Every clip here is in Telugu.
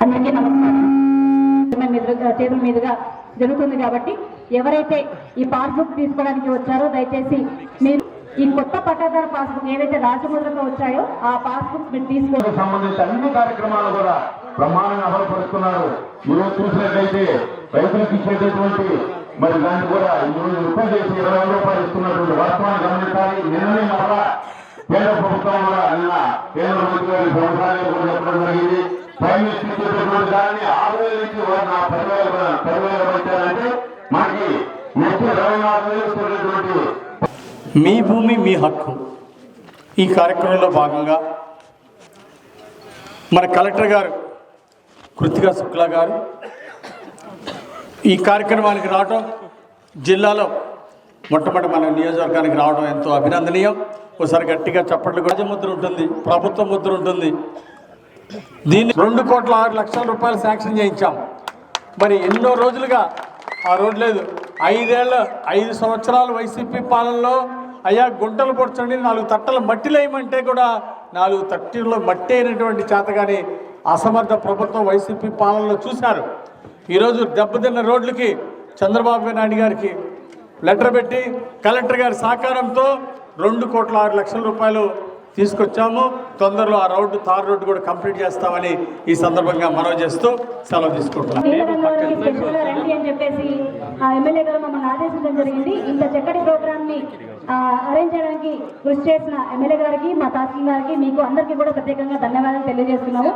అందరికీ నమస్కారం. చేతుల మీదుగా జరుగుతుంది కాబట్టి ఎవరైతే ఈ పాస్బుక్ తీసుకోవడానికి వచ్చారో దయచేసి మీరు ఈ కొత్త పట్టాదారు పాస్బుక్ ఏదైతే రాజముద్రతో వచ్చాయో ఆ పాస్బుక్ మీరు తీసుకోవడానికి సంబంధించిన అన్ని కార్యక్రమాలు కూడా బ్రహ్మాండంగా అమలుపరుస్తున్నారు. ఈరోజు చూసినట్లయితే రైతులకు ఇచ్చేటటువంటి మరి దాన్ని కూడా రూపాయలు చేసి 20 రూపాయలు ఇస్తున్నటువంటి వాస్తవాన్ని గమనించాలి. నిన్ననే మరలా కేంద్ర ప్రభుత్వం కూడా నిన్న కేంద్ర మంత్రి గారి వ్యవసాయం కూడా చెప్పడం జరిగింది. ప్రైమ్ మినిస్టర్ ఇచ్చేటటువంటి దాన్ని 6,000 నుంచి 10,000 పెంచాలంటే మనకి నెక్స్ట్ 24,000 ఇస్తున్నటువంటి మీ భూమి మీ హక్కు ఈ కార్యక్రమంలో భాగంగా మన కలెక్టర్ గారు కృతికా శుక్లా గారు ఈ కార్యక్రమానికి రావడం, జిల్లాలో మొట్టమొదటి మన నియోజకవర్గానికి రావడం ఎంతో అభినందనీయం. ఒకసారి గట్టిగా చప్పట్లు. రాజముద్ర ఉంటుంది, ప్రభుత్వ ముద్ర ఉంటుంది. దీన్ని 2,06,00,000 రూపాయలు శాంక్షన్ చేయించాం. మరి ఎన్నో రోజులుగా ఆ రోడ్ లేదు. 5 సంవత్సరాలు వైసీపీ పాలనలో అయ్యా గుంటలు పొడ్చండి 4 తట్టలు మట్టిలు వేయమంటే కూడా 4 తట్టెల్లో మట్టి అయినటువంటి చేతగాని అసమర్థ ప్రభుత్వం వైసీపీ పాలనలో చూశారు. ఈరోజు దెబ్బతిన్న రోడ్లకి చంద్రబాబు నాయుడు గారికి లెటర్ పెట్టి కలెక్టర్ గారి సహకారంతో 2,06,00,000 రూపాయలు తీసుకొచ్చాము. తొందరలో ఆ తార్ రోడ్డు కూడా కంప్లీట్ చేస్తామని ఈ సందర్భంగా మనవి చేస్తూ సెలవు తీసుకుంటున్నాం. అని చెప్పేసి ఆ ఎమ్మెల్యే గారు మమ్మల్ని ఆదేశించడం జరిగింది. ఇంత చక్కటి ప్రోగ్రామ్ ని అరేంజ్ చేయడానికి కృషి చేసిన ఎమ్మెల్యే గారికి, మా తహసీల్ గారికి, మీకు అందరికీ కూడా ప్రత్యేకంగా ధన్యవాదాలు తెలియజేస్తున్నాము.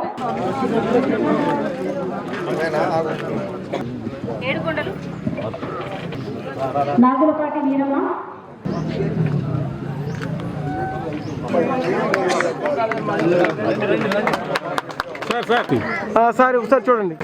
నాగులపాటి వీరమ్మ, సార్ ఒకసారి చూడండి.